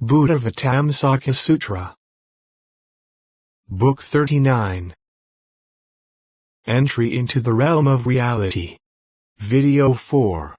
Buddhāvataṃsaka Sutra. Book 39. Entry into the Realm of Reality. Video 4.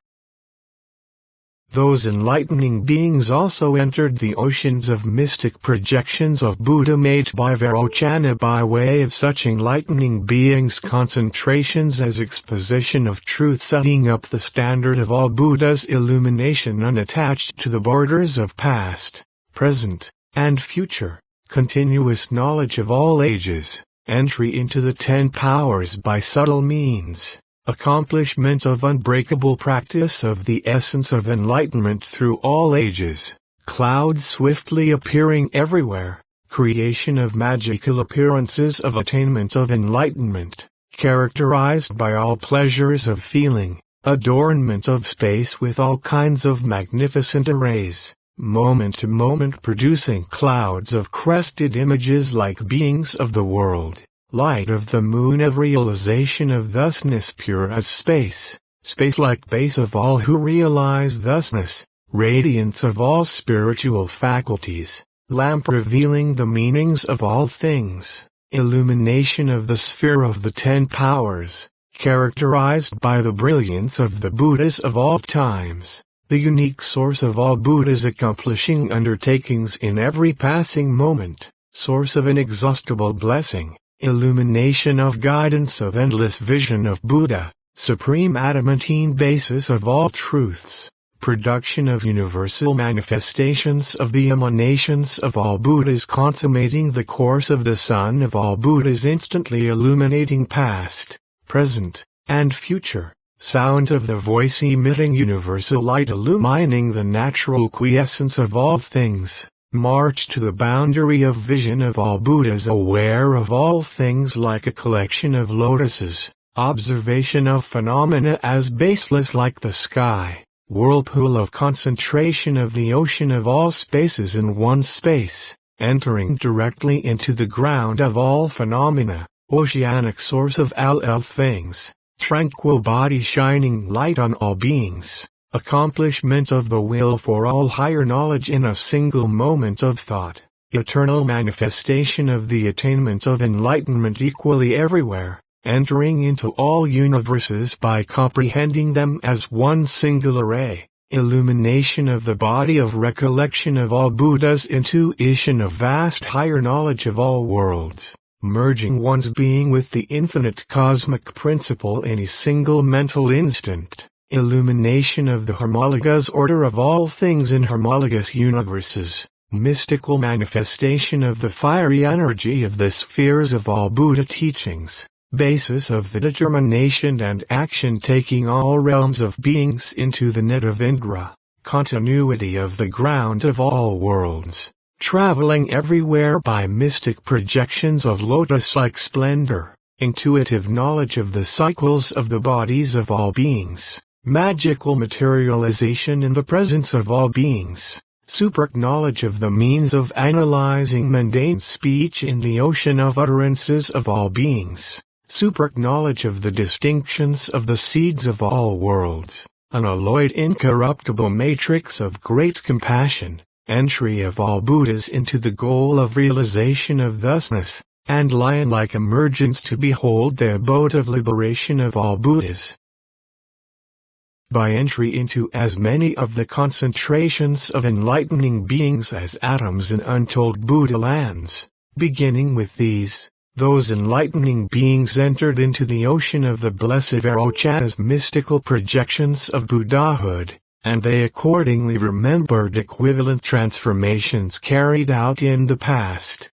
Those enlightening beings also entered the oceans of mystic projections of Buddha made by Vairocana by way of such enlightening beings' concentrations as exposition of truth, setting up the standard of all Buddha's illumination unattached to the borders of past, present, and future, continuous knowledge of all ages, entry into the 10 powers by subtle means, accomplishment of unbreakable practice of the essence of enlightenment through all ages, clouds swiftly appearing everywhere, creation of magical appearances of attainment of enlightenment, characterized by all pleasures of feeling, adornment of space with all kinds of magnificent arrays, moment to moment producing clouds of crested images like beings of the world. Light of the moon of realization of thusness pure as space, space-like base of all who realize thusness, radiance of all spiritual faculties, lamp revealing the meanings of all things, illumination of the sphere of the 10 powers, characterized by the brilliance of the Buddhas of all times, the unique source of all Buddhas accomplishing undertakings in every passing moment, source of inexhaustible blessing. Illumination of guidance of endless vision of Buddha, supreme adamantine basis of all truths, production of universal manifestations of the emanations of all Buddhas consummating the course of the sun of all Buddhas instantly illuminating past, present, and future, sound of the voice emitting universal light illumining the natural quiescence of all things. March to the boundary of vision of all Buddhas aware of all things like a collection of lotuses, observation of phenomena as baseless like the sky, whirlpool of concentration of the ocean of all spaces in one space, entering directly into the ground of all phenomena, oceanic source of all things, tranquil body shining light on all beings. Accomplishment of the will for all higher knowledge in a single moment of thought, eternal manifestation of the attainment of enlightenment equally everywhere, entering into all universes by comprehending them as one single array, illumination of the body of recollection of all Buddhas, intuition of vast higher knowledge of all worlds, merging one's being with the infinite cosmic principle in a single mental instant. Illumination of the homologous order of all things in homologous universes, mystical manifestation of the fiery energy of the spheres of all Buddha teachings, basis of the determination and action taking all realms of beings into the net of Indra, continuity of the ground of all worlds, traveling everywhere by mystic projections of lotus-like splendor, intuitive knowledge of the cycles of the bodies of all beings. Magical materialization in the presence of all beings, supreme knowledge of the means of analyzing mundane speech in the ocean of utterances of all beings, supreme knowledge of the distinctions of the seeds of all worlds, unalloyed incorruptible matrix of great compassion, entry of all Buddhas into the goal of realization of thusness, and lion-like emergence to behold the abode of liberation of all Buddhas. By entry into as many of the concentrations of enlightening beings as atoms in untold Buddha lands, beginning with these, those enlightening beings entered into the ocean of the blessed Vairocana's mystical projections of Buddhahood, and they accordingly remembered equivalent transformations carried out in the past.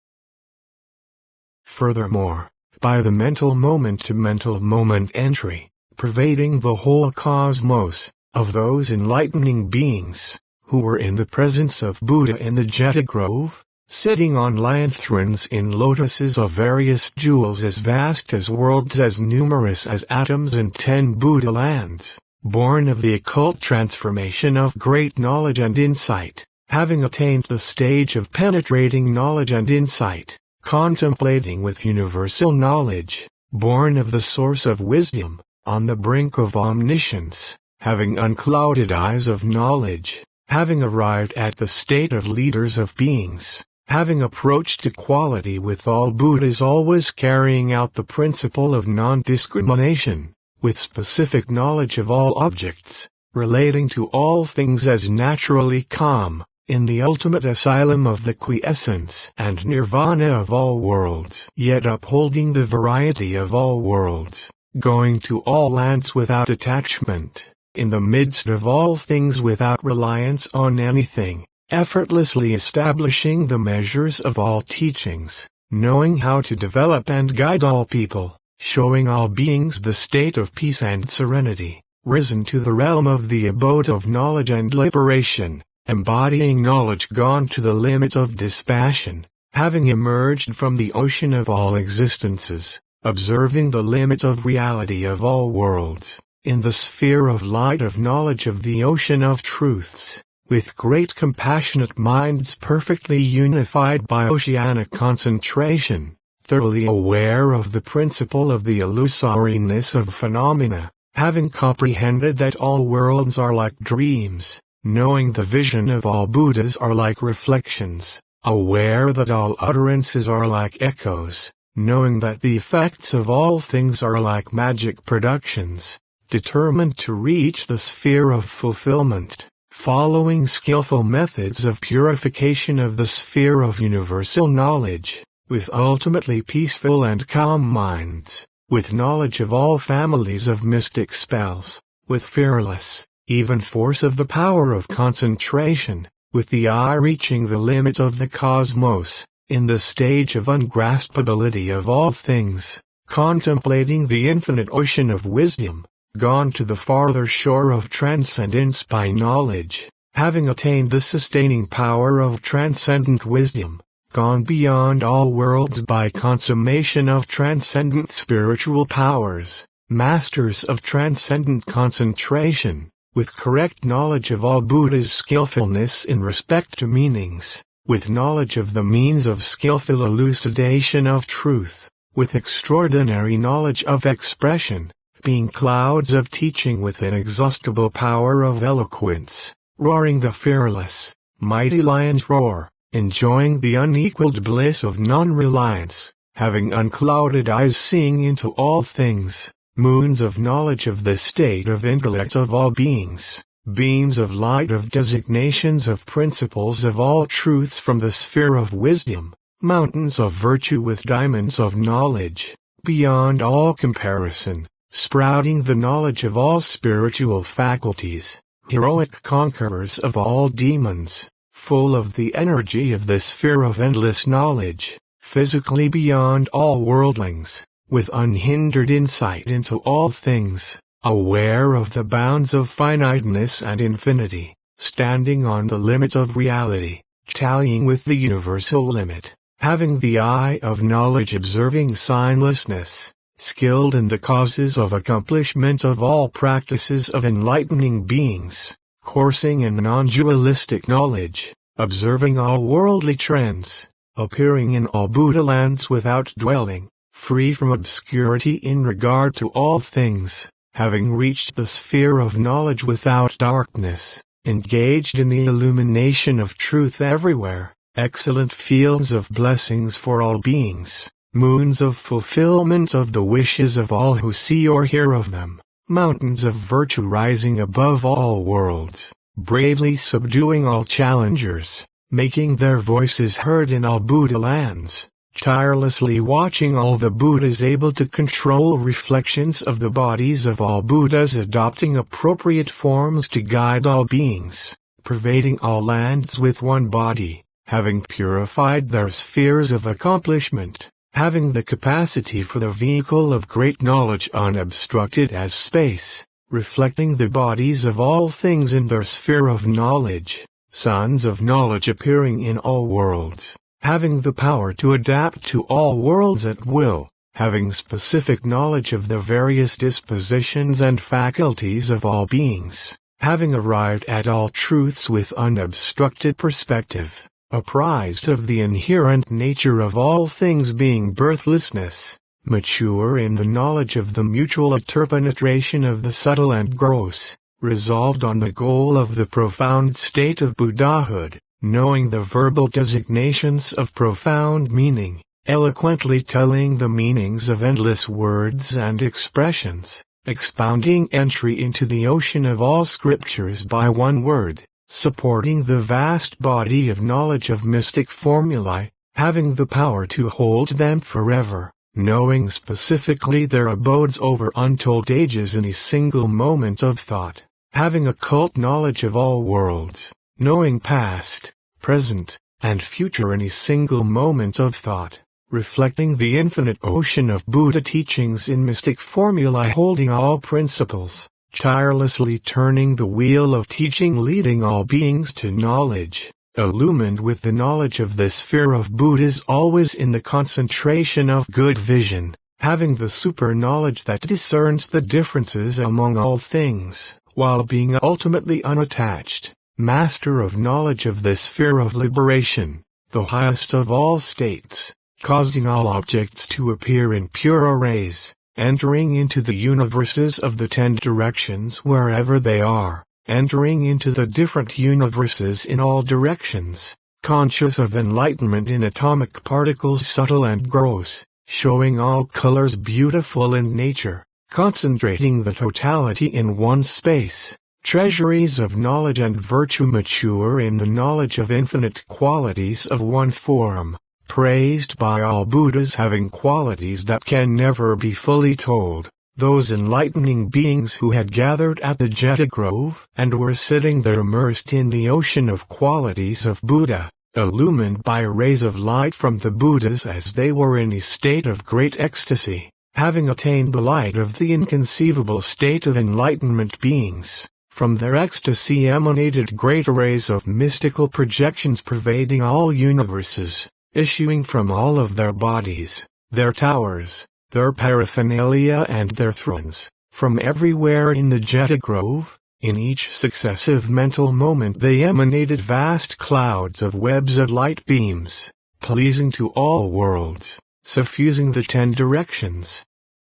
Furthermore, by the mental moment-to-mental moment entry, pervading the whole cosmos, of those enlightening beings, who were in the presence of Buddha in the Jeta Grove, sitting on lion thrones in lotuses of various jewels as vast as worlds as numerous as atoms in 10 Buddha lands, born of the occult transformation of great knowledge and insight, having attained the stage of penetrating knowledge and insight, contemplating with universal knowledge, born of the source of wisdom, on the brink of omniscience, having unclouded eyes of knowledge, having arrived at the state of leaders of beings, having approached equality with all Buddhas, always carrying out the principle of non-discrimination, with specific knowledge of all objects, relating to all things as naturally calm, in the ultimate asylum of the quiescence and nirvana of all worlds, yet upholding the variety of all worlds, going to all lands without attachment, in the midst of all things without reliance on anything, effortlessly establishing the measures of all teachings, knowing how to develop and guide all people, showing all beings the state of peace and serenity, risen to the realm of the abode of knowledge and liberation, embodying knowledge gone to the limit of dispassion, having emerged from the ocean of all existences, observing the limit of reality of all worlds, in the sphere of light of knowledge of the ocean of truths, with great compassionate minds perfectly unified by oceanic concentration, thoroughly aware of the principle of the illusoriness of phenomena, having comprehended that all worlds are like dreams, knowing the vision of all Buddhas are like reflections, aware that all utterances are like echoes, knowing that the effects of all things are like magic productions, determined to reach the sphere of fulfillment, following skillful methods of purification of the sphere of universal knowledge, with ultimately peaceful and calm minds, with knowledge of all families of mystic spells, with fearless, even force of the power of concentration, with the eye reaching the limit of the cosmos, in the stage of ungraspability of all things, contemplating the infinite ocean of wisdom, gone to the farther shore of transcendence by knowledge, having attained the sustaining power of transcendent wisdom, gone beyond all worlds by consummation of transcendent spiritual powers, masters of transcendent concentration, with correct knowledge of all Buddha's skillfulness in respect to meanings, with knowledge of the means of skillful elucidation of truth, with extraordinary knowledge of expression, being clouds of teaching with inexhaustible power of eloquence, roaring the fearless, mighty lion's roar, enjoying the unequaled bliss of non-reliance, having unclouded eyes seeing into all things, moons of knowledge of the state of intellect of all beings, beams of light of designations of principles of all truths from the sphere of wisdom, mountains of virtue with diamonds of knowledge, beyond all comparison, sprouting the knowledge of all spiritual faculties, heroic conquerors of all demons, full of the energy of the sphere of endless knowledge, physically beyond all worldlings, with unhindered insight into all things, aware of the bounds of finiteness and infinity, standing on the limit of reality, tallying with the universal limit, having the eye of knowledge observing signlessness, skilled in the causes of accomplishment of all practices of enlightening beings, coursing in non-dualistic knowledge, observing all worldly trends, appearing in all Buddha lands without dwelling, free from obscurity in regard to all things, having reached the sphere of knowledge without darkness, engaged in the illumination of truth everywhere, excellent fields of blessings for all beings, moons of fulfillment of the wishes of all who see or hear of them, mountains of virtue rising above all worlds, bravely subduing all challengers, making their voices heard in all Buddha lands, tirelessly watching all the Buddhas able to control reflections of the bodies of all Buddhas, adopting appropriate forms to guide all beings, pervading all lands with one body, having purified their spheres of accomplishment, having the capacity for the vehicle of great knowledge unobstructed as space, reflecting the bodies of all things in their sphere of knowledge, sons of knowledge appearing in all worlds, having the power to adapt to all worlds at will, having specific knowledge of the various dispositions and faculties of all beings, having arrived at all truths with unobstructed perspective, apprised of the inherent nature of all things being birthlessness, mature in the knowledge of the mutual interpenetration of the subtle and gross, resolved on the goal of the profound state of Buddhahood, knowing the verbal designations of profound meaning, eloquently telling the meanings of endless words and expressions, expounding entry into the ocean of all scriptures by one word, supporting the vast body of knowledge of mystic formulae, having the power to hold them forever, knowing specifically their abodes over untold ages in a single moment of thought, having occult knowledge of all worlds, knowing past, present, and future in a single moment of thought, reflecting the infinite ocean of Buddha teachings in mystic formulae, holding all principles, tirelessly turning the wheel of teaching, leading all beings to knowledge, illumined with the knowledge of the sphere of Buddhas, always in the concentration of good vision, having the super knowledge that discerns the differences among all things, while being ultimately unattached, master of knowledge of the sphere of liberation, the highest of all states, causing all objects to appear in pure arrays, entering into the universes of the 10 directions wherever they are, entering into the different universes in all directions, conscious of enlightenment in atomic particles subtle and gross, showing all colors beautiful in nature, concentrating the totality in one space, treasuries of knowledge and virtue mature in the knowledge of infinite qualities of one form, praised by all Buddhas, having qualities that can never be fully told, those enlightening beings who had gathered at the Jeta Grove and were sitting there immersed in the ocean of qualities of Buddha, illumined by rays of light from the Buddhas as they were in a state of great ecstasy, having attained the light of the inconceivable state of enlightenment beings. From their ecstasy emanated great arrays of mystical projections pervading all universes, issuing from all of their bodies, their towers, their paraphernalia and their thrones, from everywhere in the Jeta Grove. In each successive mental moment they emanated vast clouds of webs of light beams, pleasing to all worlds, suffusing the 10 directions.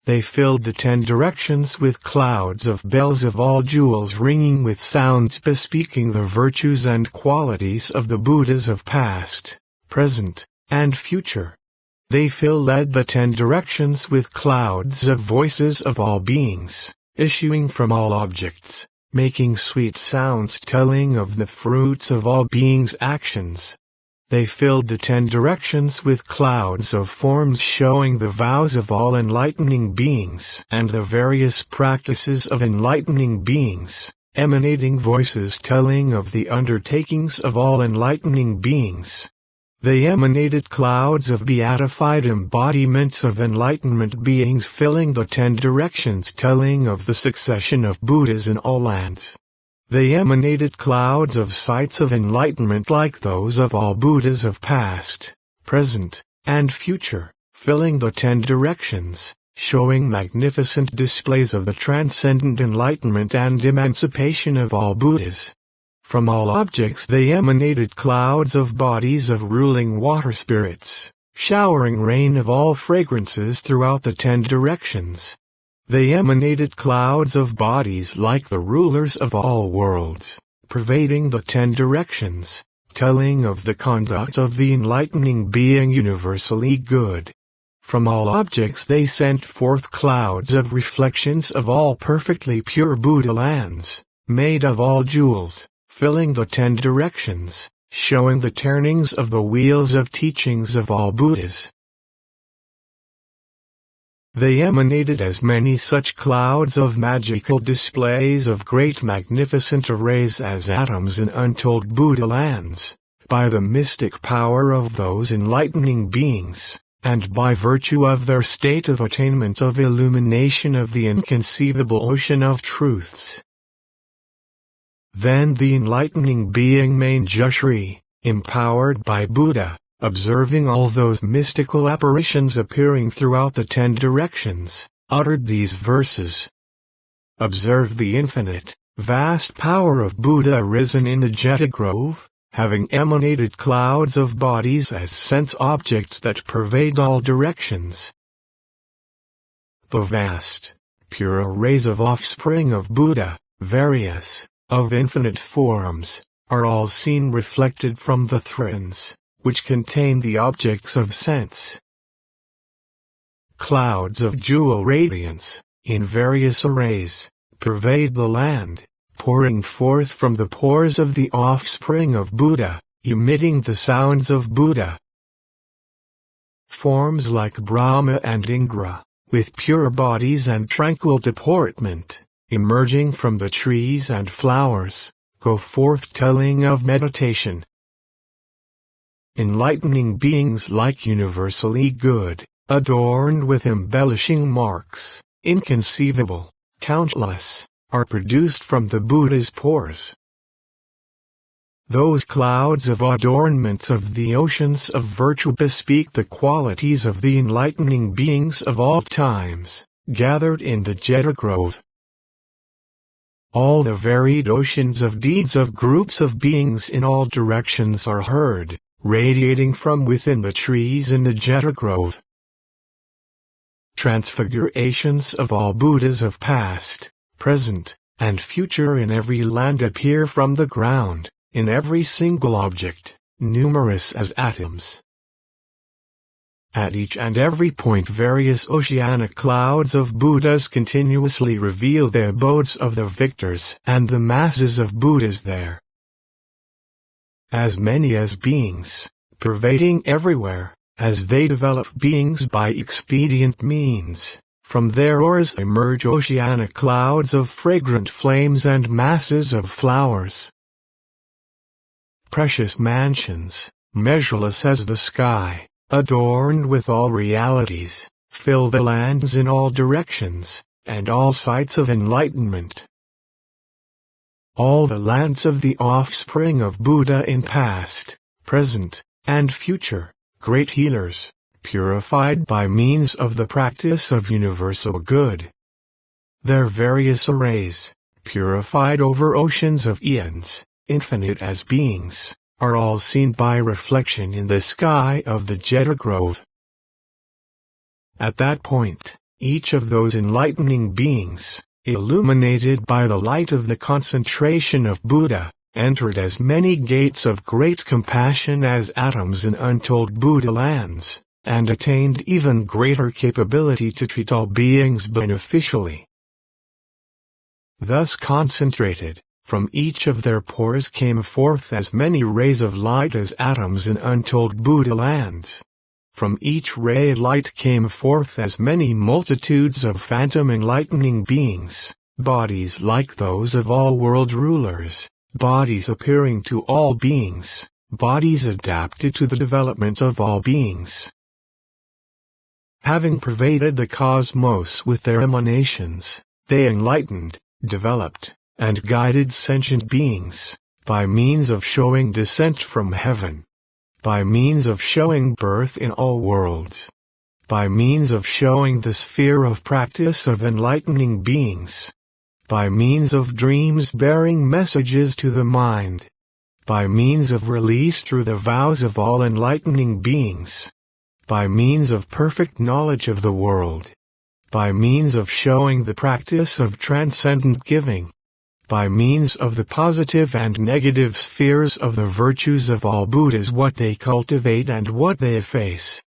They filled the 10 directions with clouds of bells of all jewels ringing with sounds bespeaking the virtues and qualities of the Buddhas of past, present, and future. They led the 10 directions with clouds of voices of all beings, issuing from all objects, making sweet sounds telling of the fruits of all beings' actions. They filled the 10 directions with clouds of forms showing the vows of all enlightening beings and the various practices of enlightening beings, emanating voices telling of the undertakings of all enlightening beings. They emanated clouds of beatified embodiments of enlightenment beings filling the 10 directions telling of the succession of Buddhas in all lands. They emanated clouds of sights of enlightenment like those of all Buddhas of past, present, and future, filling the 10 directions, showing magnificent displays of the transcendent enlightenment and emancipation of all Buddhas. From all objects they emanated clouds of bodies of ruling water spirits, showering rain of all fragrances throughout the 10 directions. They emanated clouds of bodies like the rulers of all worlds, pervading the 10 directions, telling of the conduct of the enlightening being universally good. From all objects they sent forth clouds of reflections of all perfectly pure Buddha lands, made of all jewels, filling the 10 directions, showing the turnings of the wheels of teachings of all Buddhas. They emanated as many such clouds of magical displays of great magnificent arrays as atoms in untold Buddha lands, by the mystic power of those enlightening beings, and by virtue of their state of attainment of illumination of the inconceivable ocean of truths. Then the enlightening being Manjushri, empowered by Buddha, observing all those mystical apparitions appearing throughout the 10 directions, uttered these verses. Observe the infinite, vast power of Buddha arisen in the Jeta Grove, having emanated clouds of bodies as sense objects that pervade all directions. The vast, pure arrays of offspring of Buddha, various, of infinite forms, are all seen reflected from the thrones, which contain the objects of sense. Clouds of jewel radiance, in various arrays, pervade the land, pouring forth from the pores of the offspring of Buddha, emitting the sounds of Buddha. Forms like Brahma and Indra, with pure bodies and tranquil deportment, emerging from the trees and flowers, go forth telling of meditation. Enlightening beings like universally good, adorned with embellishing marks, inconceivable, countless, are produced from the Buddha's pores. Those clouds of adornments of the oceans of virtue bespeak the qualities of the enlightening beings of all times, gathered in the Jeta Grove. All the varied oceans of deeds of groups of beings in all directions are heard, radiating from within the trees in the Jeta Grove. Transfigurations of all Buddhas of past, present, and future in every land appear from the ground, in every single object, numerous as atoms. At each and every point various oceanic clouds of Buddhas continuously reveal the abodes of the victors and the masses of Buddhas there. As many as beings, pervading everywhere, as they develop beings by expedient means, from their ores emerge oceanic clouds of fragrant flames and masses of flowers. Precious mansions, measureless as the sky, adorned with all realities, fill the lands in all directions, and all sites of enlightenment. All the lands of the offspring of Buddha in past, present, and future, great healers, purified by means of the practice of universal good. Their various arrays, purified over oceans of eons, infinite as beings, are all seen by reflection in the sky of the Jeta Grove. At that point, each of those enlightening beings, illuminated by the light of the concentration of Buddha, entered as many gates of great compassion as atoms in untold Buddha lands, and attained even greater capability to treat all beings beneficially. Thus concentrated, from each of their pores came forth as many rays of light as atoms in untold Buddha lands. From each ray of light came forth as many multitudes of phantom enlightening beings, bodies like those of all world rulers, bodies appearing to all beings, bodies adapted to the development of all beings. Having pervaded the cosmos with their emanations, they enlightened, developed, and guided sentient beings, by means of showing descent from heaven, by means of showing birth in all worlds, by means of showing the sphere of practice of enlightening beings, by means of dreams bearing messages to the mind, by means of release through the vows of all enlightening beings, by means of perfect knowledge of the world, by means of showing the practice of transcendent giving, by means of the positive and negative spheres of the virtues of all Buddhas, what they cultivate and what they efface,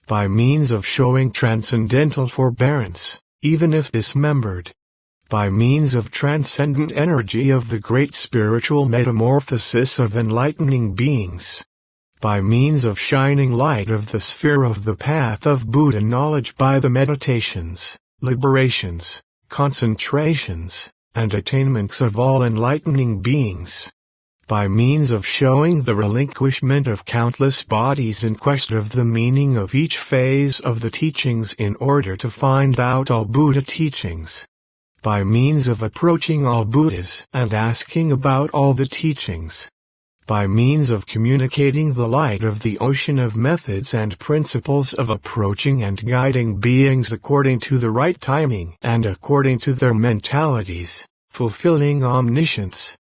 by means of showing transcendental forbearance, even if dismembered, by means of transcendent energy of the great spiritual metamorphosis of enlightening beings, by means of shining light of the sphere of the path of Buddha knowledge by the meditations, liberations, concentrations, and attainments of all enlightening beings, by means of showing the relinquishment of countless bodies in quest of the meaning of each phase of the teachings in order to find out all Buddha teachings, by means of approaching all Buddhas and asking about all the teachings, by means of communicating the light of the ocean of methods and principles of approaching and guiding beings according to the right timing and according to their mentalities, fulfilling omniscience,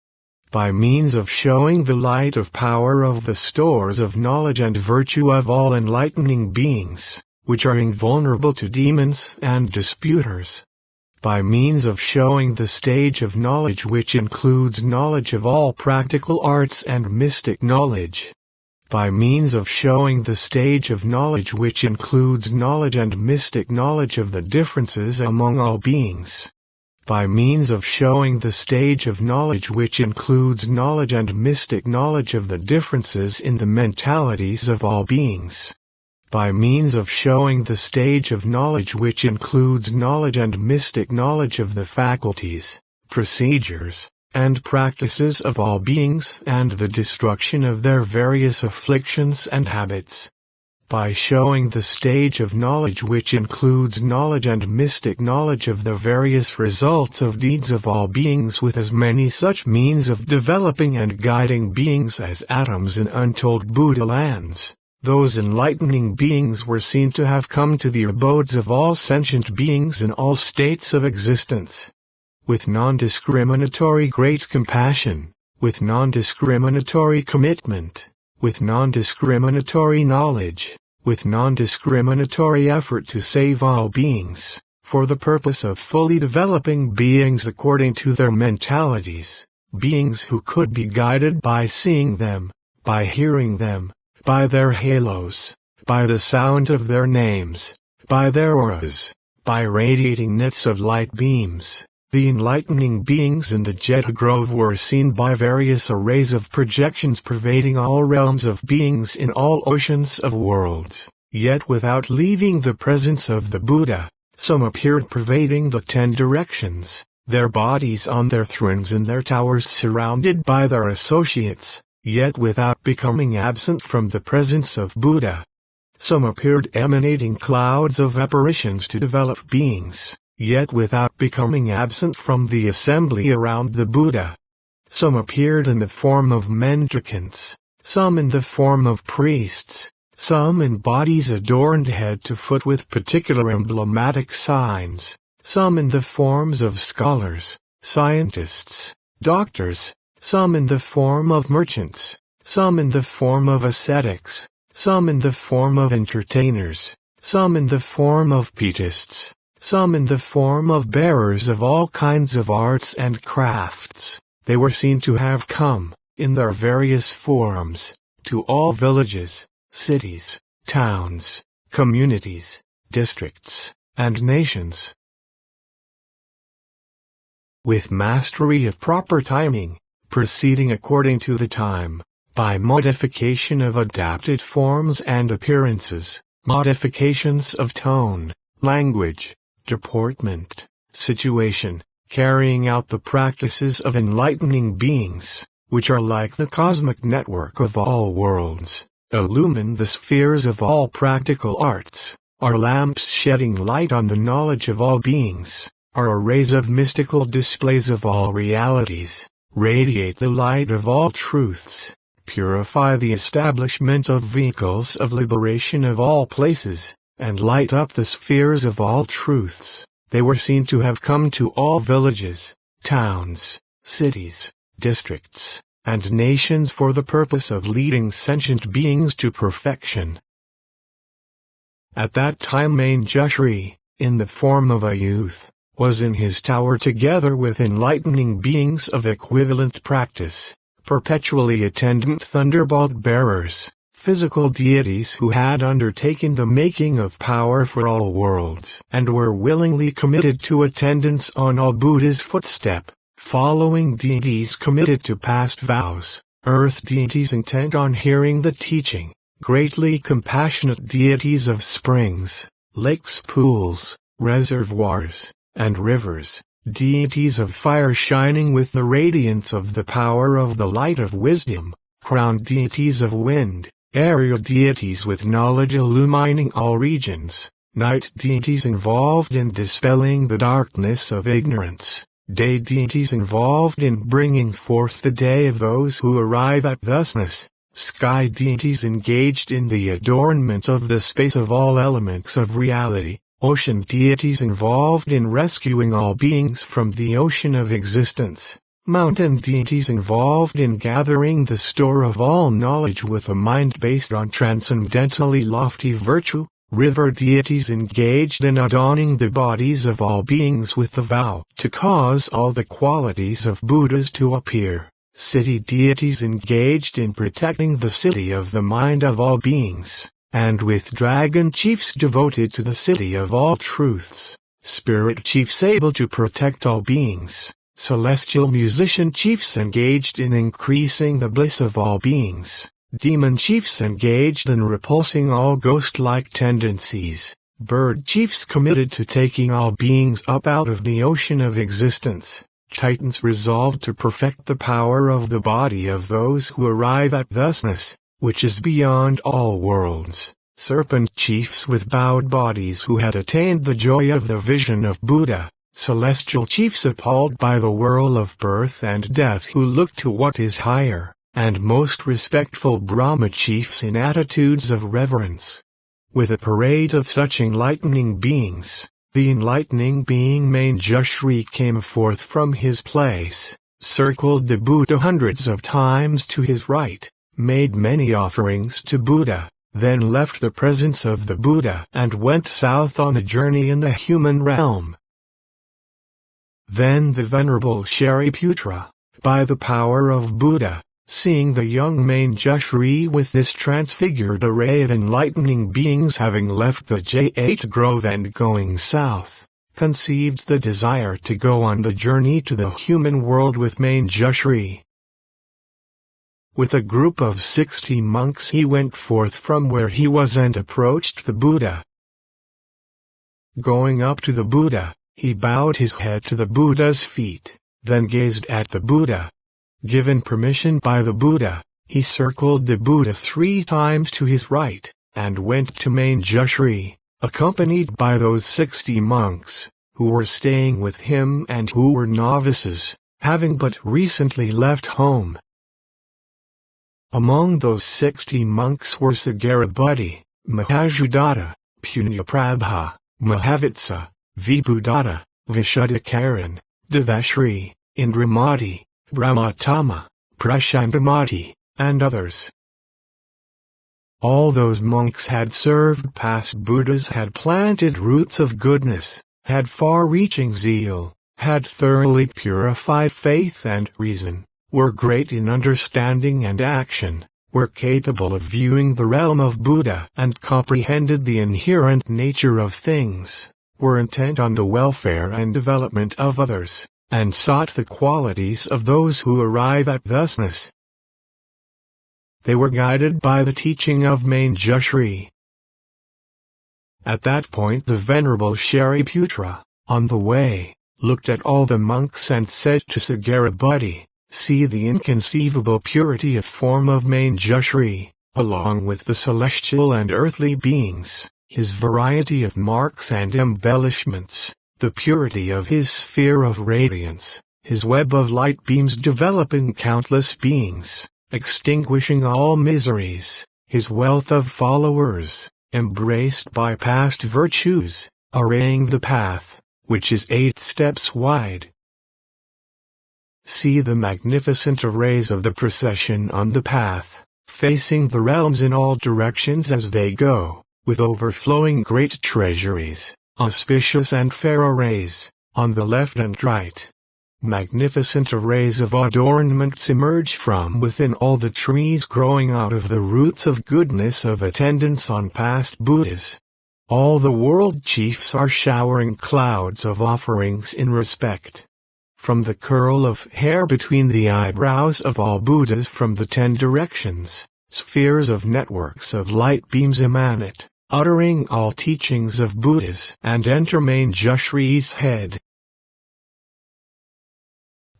by means of showing the light of power of the stores of knowledge and virtue of all enlightening beings, which are invulnerable to demons and disputers, by means of showing the stage of knowledge which includes knowledge of all practical arts and mystic knowledge. By means of showing the stage of knowledge which includes knowledge and mystic knowledge of the differences among all beings. By means of showing the stage of knowledge which includes knowledge and mystic knowledge of the differences in the mentalities of all beings. By means of showing the stage of knowledge which includes knowledge and mystic knowledge of the faculties, procedures, and practices of all beings and the destruction of their various afflictions and habits. By showing the stage of knowledge which includes knowledge and mystic knowledge of the various results of deeds of all beings with as many such means of developing and guiding beings as atoms in untold Buddha lands. Those enlightening beings were seen to have come to the abodes of all sentient beings in all states of existence. With non-discriminatory great compassion, with non-discriminatory commitment, with non-discriminatory knowledge, with non-discriminatory effort to save all beings, for the purpose of fully developing beings according to their mentalities, beings who could be guided by seeing them, by hearing them, by their halos, by the sound of their names, by their auras, by radiating nets of light beams. The enlightening beings in the Jeta Grove were seen by various arrays of projections pervading all realms of beings in all oceans of worlds, yet without leaving the presence of the Buddha. Some appeared pervading the 10 directions, their bodies on their thrones in their towers surrounded by their associates, yet without becoming absent from the presence of Buddha. Some appeared emanating clouds of apparitions to develop beings, yet without becoming absent from the assembly around the Buddha. Some appeared in the form of mendicants, some in the form of priests, some in bodies adorned head to foot with particular emblematic signs, some in the forms of scholars, scientists, doctors, some in the form of merchants, some in the form of ascetics, some in the form of entertainers, some in the form of pietists, some in the form of bearers of all kinds of arts and crafts. They were seen to have come, in their various forms, to all villages, cities, towns, communities, districts, and nations. With mastery of proper timing, proceeding according to the time, by modification of adapted forms and appearances, modifications of tone, language, deportment, situation, carrying out the practices of enlightening beings, which are like the cosmic network of all worlds, illumine the spheres of all practical arts, are lamps shedding light on the knowledge of all beings, are arrays of mystical displays of all realities, radiate the light of all truths, purify the establishment of vehicles of liberation of all places, and light up the spheres of all truths. They were seen to have come to all villages, towns, cities, districts, and nations for the purpose of leading sentient beings to perfection. At that time Manjushri, in the form of a youth, was in his tower together with enlightening beings of equivalent practice, perpetually attendant thunderbolt bearers, physical deities who had undertaken the making of power for all worlds and were willingly committed to attendance on all Buddha's footstep, following deities committed to past vows, earth deities intent on hearing the teaching, greatly compassionate deities of springs, lakes, pools, reservoirs, and rivers, deities of fire shining with the radiance of the power of the light of wisdom, crowned deities of wind, aerial deities with knowledge illumining all regions, night deities involved in dispelling the darkness of ignorance, day deities involved in bringing forth the day of those who arrive at thusness, sky deities engaged in the adornment of the space of all elements of reality, ocean deities involved in rescuing all beings from the ocean of existence, mountain deities involved in gathering the store of all knowledge with a mind based on transcendentally lofty virtue, river deities engaged in adorning the bodies of all beings with the vow to cause all the qualities of Buddhas to appear, city deities engaged in protecting the city of the mind of all beings, and with dragon chiefs devoted to the city of all truths, spirit chiefs able to protect all beings, celestial musician chiefs engaged in increasing the bliss of all beings, demon chiefs engaged in repulsing all ghost-like tendencies, bird chiefs committed to taking all beings up out of the ocean of existence, titans resolved to perfect the power of the body of those who arrive at thusness, which is beyond all worlds, serpent chiefs with bowed bodies who had attained the joy of the vision of Buddha, celestial chiefs appalled by the whirl of birth and death who look to what is higher, and most respectful Brahma chiefs in attitudes of reverence. With a parade of such enlightening beings, the enlightening being Manjushri came forth from his place, circled the Buddha hundreds of times to his right, made many offerings to Buddha, then left the presence of the Buddha and went south on a journey in the human realm. Then the Venerable Shariputra, by the power of Buddha, seeing the young Manjushri with this transfigured array of enlightening beings having left the J8 grove and going south, conceived the desire to go on the journey to the human world with Manjushri. With a group of 60 monks he went forth from where he was and approached the Buddha. Going up to the Buddha, he bowed his head to the Buddha's feet, then gazed at the Buddha. Given permission by the Buddha, he circled the Buddha 3 times to his right, and went to Manjushri, accompanied by those 60 monks, who were staying with him and who were novices, having but recently left home. Among those 60 monks were Sagarabuddi, Mahajudatta, Punyaprabha, Mahavitsa, Vibhudatta, Vishuddhakaran, Devashri, Indramati, Brahmatama, Prashantamati, and others. All those monks had served past Buddhas, had planted roots of goodness, had far-reaching zeal, had thoroughly purified faith and reason, were great in understanding and action, were capable of viewing the realm of Buddha and comprehended the inherent nature of things, were intent on the welfare and development of others, and sought the qualities of those who arrive at thusness. They were guided by the teaching of Manjushri. At that point the Venerable Shariputra, on the way, looked at all the monks and said to Sagarabuddi, "See the inconceivable purity of form of Manjushri, along with the celestial and earthly beings, his variety of marks and embellishments, the purity of his sphere of radiance, his web of light beams developing countless beings, extinguishing all miseries, his wealth of followers, embraced by past virtues, arraying the path, which is 8 steps wide. See the magnificent arrays of the procession on the path, facing the realms in all directions as they go, with overflowing great treasuries, auspicious and fair arrays, on the left and right. Magnificent arrays of odd ornaments emerge from within all the trees growing out of the roots of goodness of attendance on past Buddhas. All the world chiefs are showering clouds of offerings in respect. From the curl of hair between the eyebrows of all Buddhas from the 10 directions, spheres of networks of light beams emanate, uttering all teachings of Buddhas and enter Manjushri's head.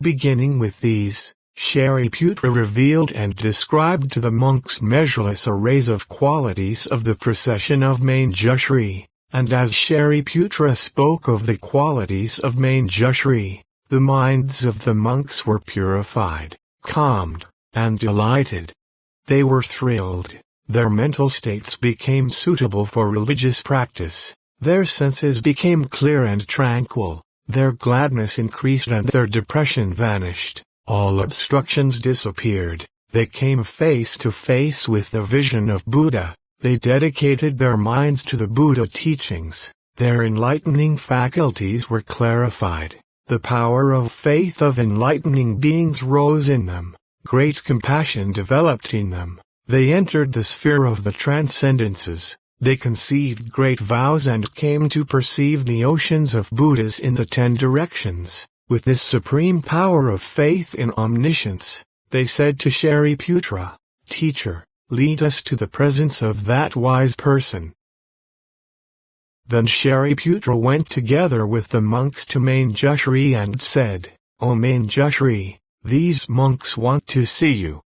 Beginning with these, Shariputra revealed and described to the monks measureless arrays of qualities of the procession of Manjushri, and as Shariputra spoke of the qualities of Manjushri, the minds of the monks were purified, calmed, and delighted. They were thrilled, their mental states became suitable for religious practice, their senses became clear and tranquil, their gladness increased and their depression vanished, all obstructions disappeared, they came face to face with the vision of Buddha, They dedicated their minds to the Buddha teachings. Their enlightening faculties were clarified. The power of faith of enlightening beings rose in them. Great compassion developed in them. They entered the sphere of the transcendences. They conceived great vows and came to perceive the oceans of Buddhas in the 10 directions. With this supreme power of faith in omniscience, they said to Shariputra, "Teacher, lead us to the presence of that wise person." Then Shariputra went together with the monks to Manjushri and said, "O Manjushri, these monks want to see you."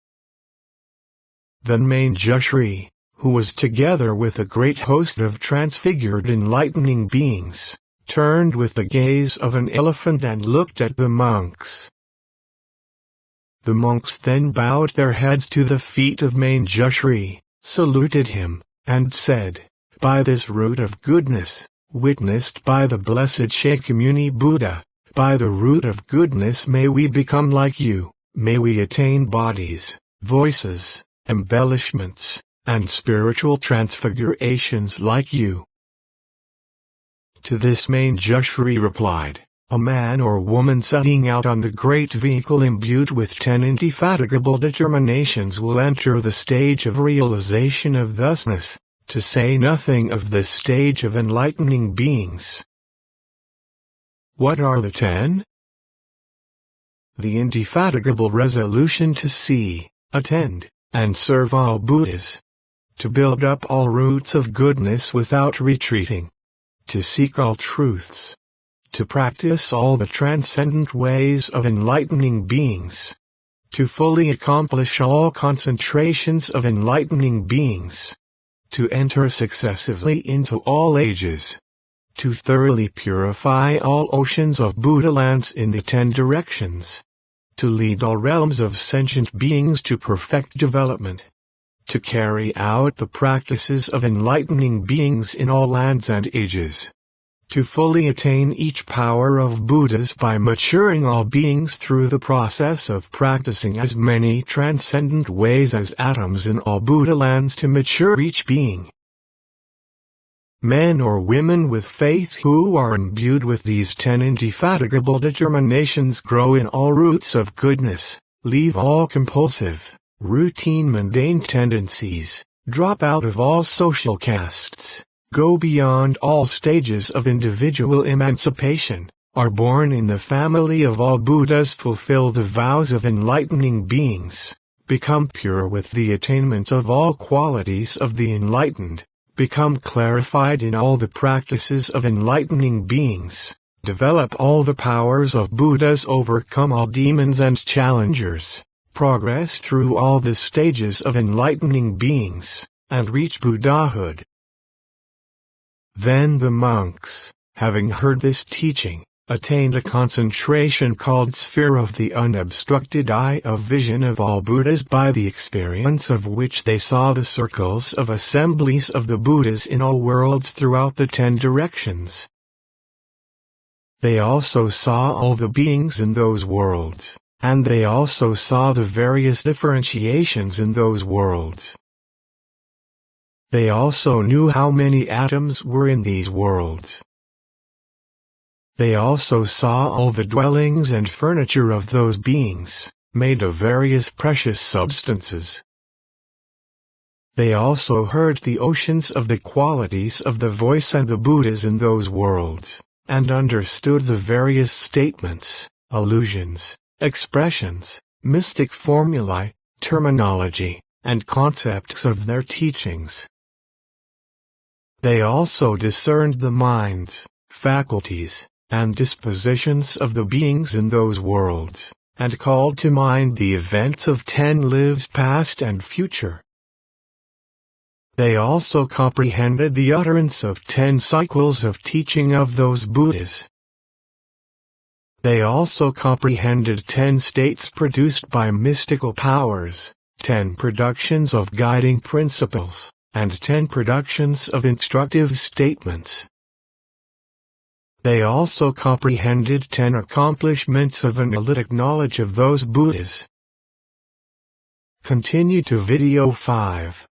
Then Manjushri, who was together with a great host of transfigured enlightening beings, turned with the gaze of an elephant and looked at the monks. The monks then bowed their heads to the feet of Manjushri, saluted him, and said, "By this root of goodness, witnessed by the blessed Shakyamuni Buddha, by the root of goodness may we become like you, may we attain bodies, voices, embellishments, and spiritual transfigurations like you." To this Manjushri replied, "A man or woman setting out on the great vehicle imbued with 10 indefatigable determinations will enter the stage of realization of thusness, to say nothing of the stage of enlightening beings." What are the 10? The indefatigable resolution to see, attend, and serve all Buddhas. To build up all roots of goodness without retreating. To seek all truths. To practice all the transcendent ways of enlightening beings. To fully accomplish all concentrations of enlightening beings. To enter successively into all ages. To thoroughly purify all oceans of Buddha lands in the 10 directions. To lead all realms of sentient beings to perfect development. To carry out the practices of enlightening beings in all lands and ages. To fully attain each power of Buddhas by maturing all beings through the process of practicing as many transcendent ways as atoms in all Buddha lands to mature each being. Men or women with faith who are imbued with these 10 indefatigable determinations grow in all roots of goodness, leave all compulsive, routine mundane tendencies, drop out of all social castes, go beyond all stages of individual emancipation, are born in the family of all Buddhas, fulfill the vows of enlightening beings, become pure with the attainment of all qualities of the enlightened, become clarified in all the practices of enlightening beings, develop all the powers of Buddhas, overcome all demons and challengers, progress through all the stages of enlightening beings, and reach Buddhahood. Then the monks, having heard this teaching, attained a concentration called sphere of the unobstructed eye of vision of all Buddhas, by the experience of which they saw the circles of assemblies of the Buddhas in all worlds throughout the 10 directions. They also saw all the beings in those worlds, and they also saw the various differentiations in those worlds. They also knew how many atoms were in these worlds. They also saw all the dwellings and furniture of those beings, made of various precious substances. They also heard the oceans of the qualities of the voice and the Buddhas in those worlds, and understood the various statements, allusions, expressions, mystic formulae, terminology, and concepts of their teachings. They also discerned the minds, faculties, and dispositions of the beings in those worlds, and called to mind the events of 10 lives past and future. They also comprehended the utterance of 10 cycles of teaching of those Buddhas. They also comprehended 10 states produced by mystical powers, 10 productions of guiding principles, and 10 productions of instructive statements. They also comprehended 10 accomplishments of analytic knowledge of those Buddhas. Continue to video 5.